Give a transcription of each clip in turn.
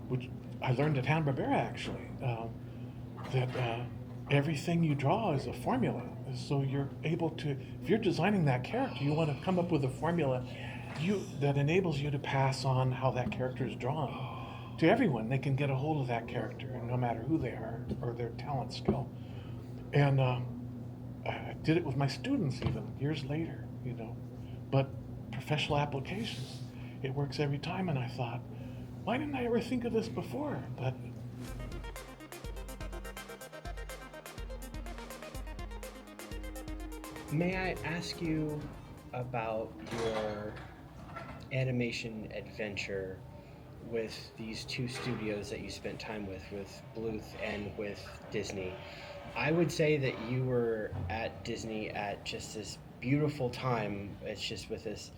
which I learned at Hanna-Barbera actually, that everything you draw is a formula. So you're able to, if you're designing that character, you want to come up with a formula that enables you to pass on how that character is drawn to everyone. They can get a hold of that character, no matter who they are or their talent skill. And I did it with my students even years later, But professional applications, it works every time. And I thought, why didn't I ever think of this before? But may I ask you about your animation adventure with these two studios that you spent time with Bluth and with Disney? I would say that you were at Disney at just this beautiful time. It's just with this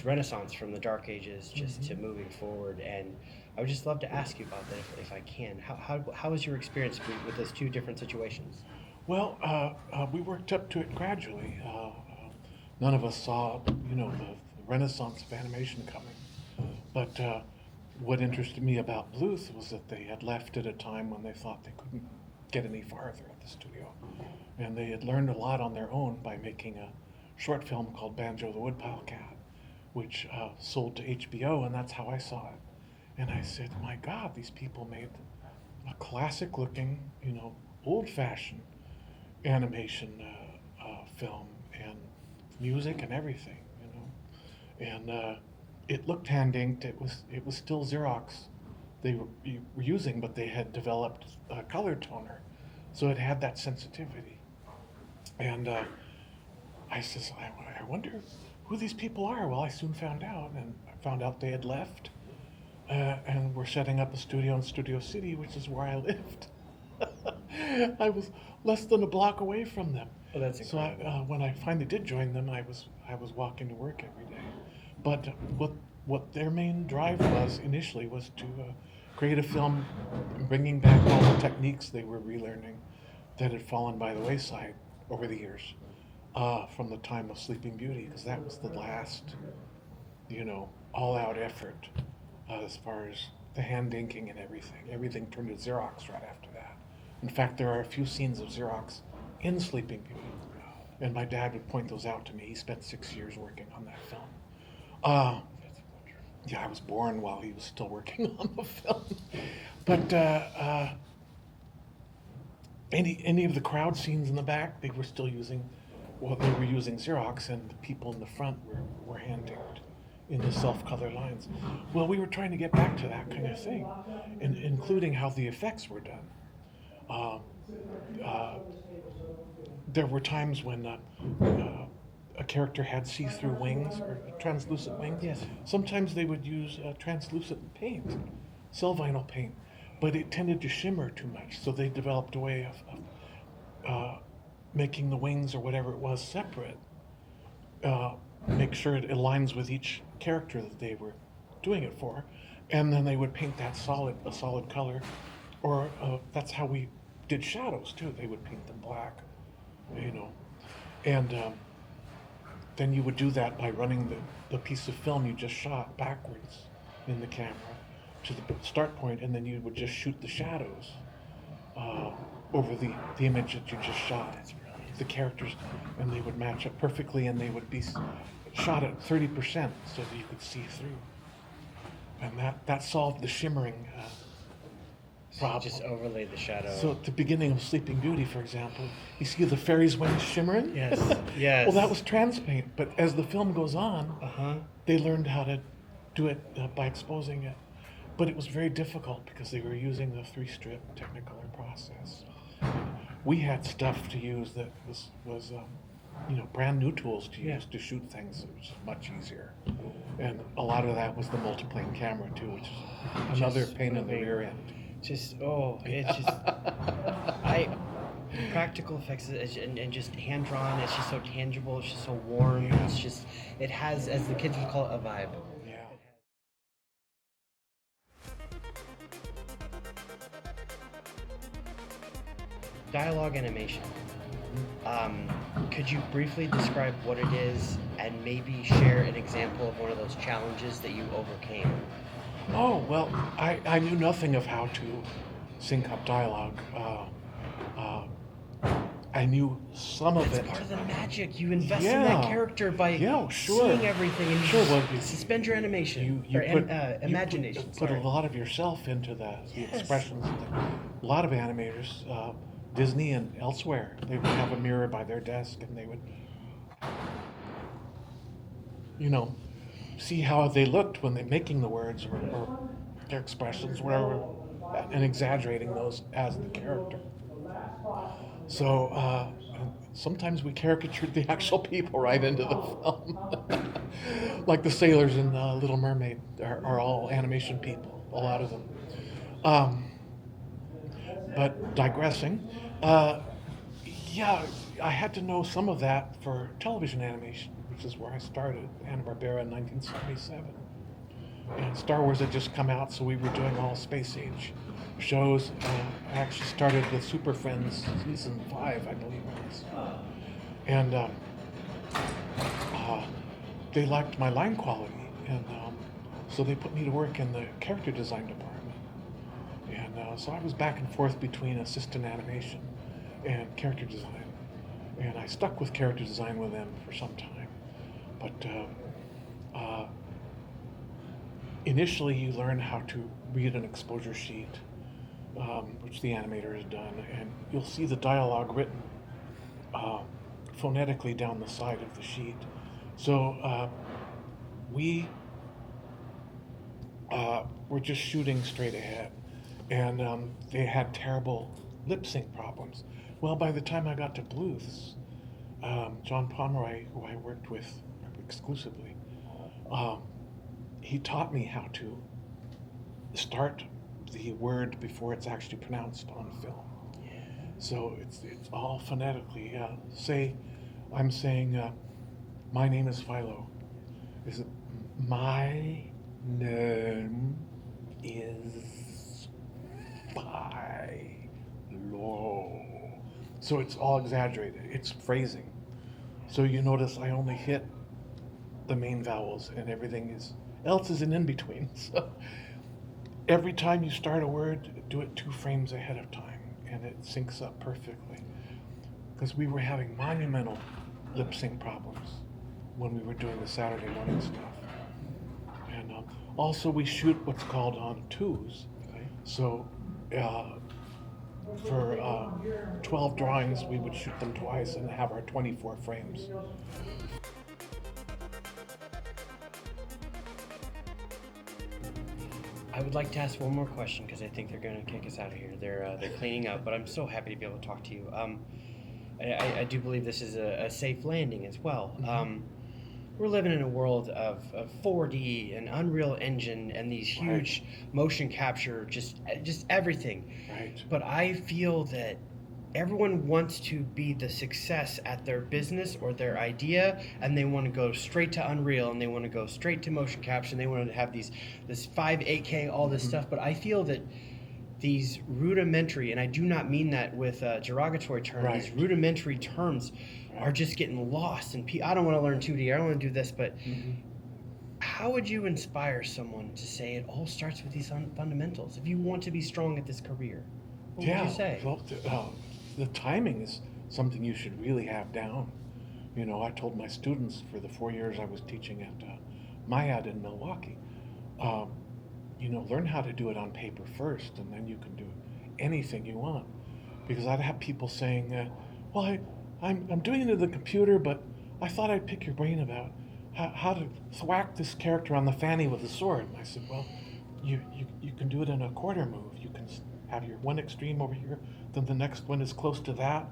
renaissance from the Dark Ages just to moving forward. And I would just love to ask you about that if I can. How was your experience with those two different situations? Well, we worked up to it gradually. None of us saw, the renaissance of animation coming. But what interested me about Bluth was that they had left at a time when they thought they couldn't get any farther at the studio. And they had learned a lot on their own by making a short film called Banjo the Woodpile Cat, which sold to HBO, and that's how I saw it. And I said, my God, these people made a classic-looking, old-fashioned animation film and music and everything, And it looked hand-inked. It was still Xerox they were using, but they had developed a color toner, so it had that sensitivity. And I says, I wonder who these people are. Well, I soon found out, and I found out they had left, and were setting up a studio in Studio City, which is where I lived. I was less than a block away from them. Oh, that's incredible. So when I finally did join them, I was walking to work every day. But what their main drive was initially was to create a film bringing back all the techniques they were relearning that had fallen by the wayside over the years, from the time of Sleeping Beauty, because that was the last, all-out effort as far as the hand inking and everything. Everything turned to Xerox right after that. In fact, there are a few scenes of Xerox in Sleeping Beauty, and my dad would point those out to me. He spent 6 years working on that film. Yeah, I was born while he was still working on the film. But any of the crowd scenes in the back, they were still using, they were using Xerox, and the people in the front were hand inked into self-color lines. Well, we were trying to get back to that kind of thing, including how the effects were done. There were times when a character had see-through wings or translucent wings. Yes. Sometimes they would use translucent paint, cell vinyl paint, but it tended to shimmer too much, so they developed a way of making the wings or whatever it was separate, make sure it aligns with each character that they were doing it for, and then they would paint that a solid color, or that's how we did shadows too. They would paint them black, and then you would do that by running the piece of film you just shot backwards in the camera to the start point, and then you would just shoot the shadows over the image that you just shot. That's brilliant. The characters, and they would match up perfectly, and they would be shot at 30% so that you could see through. And that solved the shimmering problem. Just overlay the shadow. So at the beginning of Sleeping Beauty, for example, you see the fairy's wings shimmering? Yes, yes. Well, that was trans paint, but as the film goes on, they learned how to do it by exposing it. But it was very difficult because they were using the 3-strip Technicolor process. We had stuff to use that was brand new tools to use to shoot things. It was much easier. And a lot of that was the multiplane camera too, which is another pain in the rear end. Practical effects and just hand drawn, it's just so tangible, it's just so warm, it has, as the kids would call it, a vibe. Yeah. Dialogue animation. Could you briefly describe what it is and maybe share an example of one of those challenges that you overcame? Oh, well, I knew nothing of how to sync up dialogue. Uh, I knew some of That's it. part of the magic. You invest in that Yeah. character by Yeah, sure. seeing everything, and you Sure, well, just suspend your animation you or put imagination. put a Sorry. lot of yourself into the Yes. expressions. A lot of animators, Disney and elsewhere, they would have a mirror by their desk, and they would, you know, see how they looked when they're making the words or their expressions, whatever, and exaggerating those as the character. So sometimes we caricatured the actual people right into the film. Like the sailors in Little Mermaid are all animation people, a lot of them. Um, but digressing, uh, yeah, I had to know some of that for television animation, which is where I started, Hanna-Barbera in 1977. And Star Wars had just come out, so we were doing all space age shows. I actually started with Super Friends season 5, I believe it was. And uh, they liked my line quality, and so they put me to work in the character design department. And so I was back and forth between assistant animation and character design. And I stuck with character design with them for some time. But initially, you learn how to read an exposure sheet, which the animator has done, and you'll see the dialogue written phonetically down the side of the sheet. So we were just shooting straight ahead, and they had terrible lip sync problems. Well, by the time I got to Bluth's, John Pomeroy, who I worked with exclusively, he taught me how to start the word before it's actually pronounced on film. Yeah. So it's all phonetically. Say, I'm saying, my name is Philo. Is it my name is Philo? So it's all exaggerated. It's phrasing. So you notice I only hit the main vowels, and everything else is an in between. So every time you start a word, do it 2 frames ahead of time, and it syncs up perfectly. Because we were having monumental lip sync problems when we were doing the Saturday morning stuff. And also, we shoot what's called on 2s. Okay. So for 12 drawings, we would shoot them twice and have our 24 frames. I would like to ask one more question because I think they're going to kick us out of here. They're cleaning up, but I'm so happy to be able to talk to you. I do believe this is a safe landing as well. We're living in a world of 4D and Unreal Engine and these huge motion capture, just everything. Right. But I feel that everyone wants to be the success at their business or their idea, and they want to go straight to Unreal, and they want to go straight to motion capture, and they want to have this 8K, all this stuff. But I feel that these rudimentary, and I do not mean that with a derogatory term, these rudimentary terms are just getting lost. And I don't want to learn 2D, I don't want to do this, but how would you inspire someone to say it all starts with these fundamentals? If you want to be strong at this career, what would you say? Well, the timing is something you should really have down. You know, I told my students for the 4 years I was teaching at MIAD in Milwaukee, you know, learn how to do it on paper first, and then you can do anything you want. Because I'd have people saying, well, I'm doing it in the computer, but I thought I'd pick your brain about how to thwack this character on the fanny with a sword. And I said, well, you can do it in a quarter move. You can have your one extreme over here, then the next one is close to that.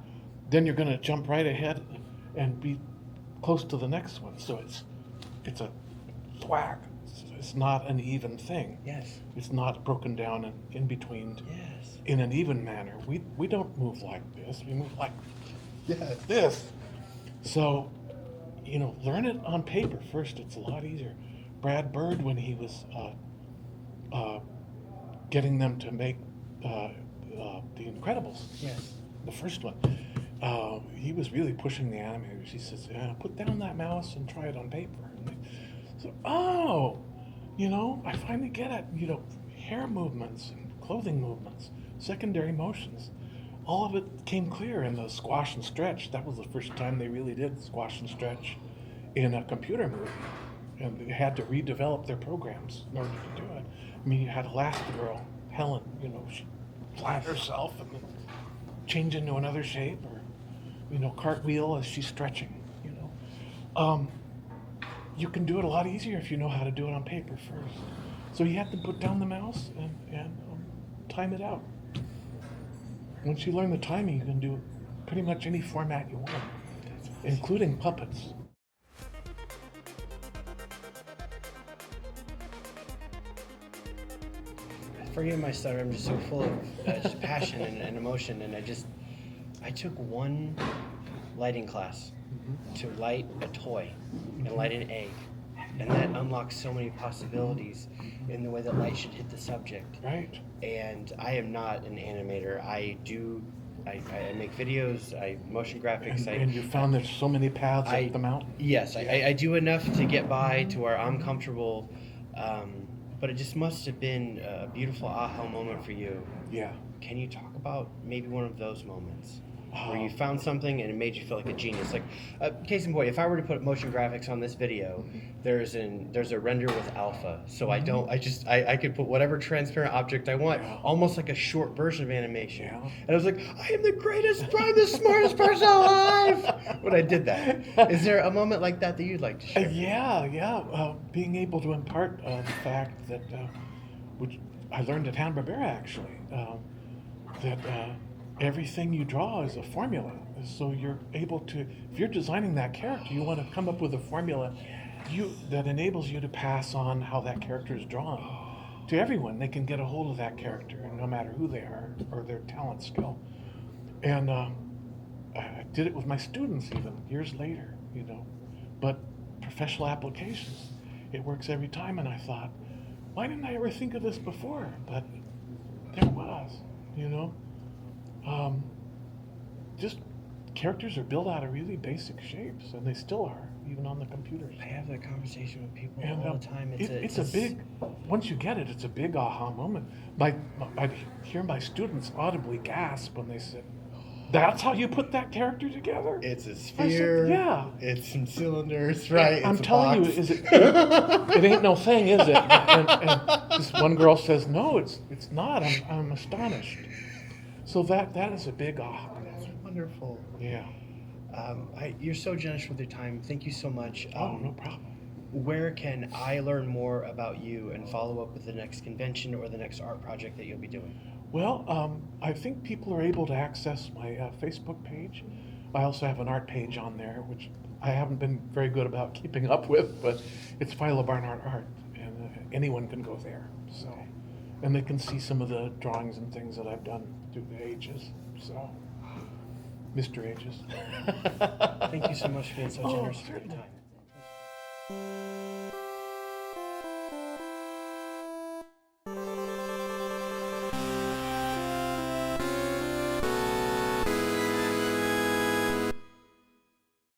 Then you're going to jump right ahead and be close to the next one. So it's a thwack. It's not an even thing. Yes. It's not broken down and in between Yes. in an even manner. We don't move like this. We move like this. So, you know, learn it on paper first. It's a lot easier. Brad Bird, when he was getting them to make The Incredibles, Yes. the first one, he was really pushing the animators. He says, put down that mouse and try it on paper. And they said, oh, you know, I finally get it. You know, hair movements and clothing movements, secondary motions. All of it came clear in the squash and stretch. That was the first time they really did squash and stretch in a computer movie. And they had to redevelop their programs in order to do it. I mean, you had Elastigirl, Helen, you know, she flat herself and then change into another shape, or, you know, cartwheel as she's stretching, you know. You can do it a lot easier if you know how to do it on paper first. So you have to put down the mouse and time it out. Once you learn the timing, you can do pretty much any format you want, including puppets. Forgive my stutter, I'm just so full of just passion and emotion, and I took one lighting class to light a toy and light an egg, and that unlocks so many possibilities in the way that light should hit the subject. Right. And I am not an animator. I make videos, I motion graphics. And you found there's so many paths up the mountain? Yes, I do enough to get by to where I'm comfortable, but it just must have been a beautiful aha moment for you. Yeah. Can you talk about maybe one of those moments where you found something and it made you feel like a genius? Like, case in point, if I were to put motion graphics on this video, there's a render with alpha, so I could put whatever transparent object I want, almost like a short version of animation. Yeah. And I was like, I am the greatest, I'm the smartest person alive when I did that. Is there a moment like that you'd like to share? Yeah. Being able to impart the fact that, which I learned at Hanna-Barbera actually, that everything you draw is a formula. So you're able to, if you're designing that character, you want to come up with a formula that enables you to pass on how that character is drawn to everyone. They can get a hold of that character, no matter who they are or their talent skill. And I did it with my students even years later, you know. But professional applications, it works every time. And I thought, why didn't I ever think of this before? But there it was, you know. Just characters are built out of really basic shapes, and they still are, even on the computers. I have that conversation with people And, all the time. It's a big, once you get it, it's a big aha moment. I hear my students audibly gasp when they say, "That's how you put that character together?" It's a sphere. Yeah. It's some cylinders, right? I'm it's a telling box. you, it ain't no thing, is it? And this one girl says, "No, it's not. I'm astonished." So that is a big aha. That's wonderful. Yeah. You're so generous with your time. Thank you so much. Oh, no problem. Where can I learn more about you and follow up with the next convention or the next art project that you'll be doing? Well, I think people are able to access my Facebook page. I also have an art page on there, which I haven't been very good about keeping up with, but it's Philo Barnhart Art, and anyone can go there. So, and they can see some of the drawings and things that I've done through the ages. So, Mr. Ages. Thank you so much for being so generous with your certainly. time.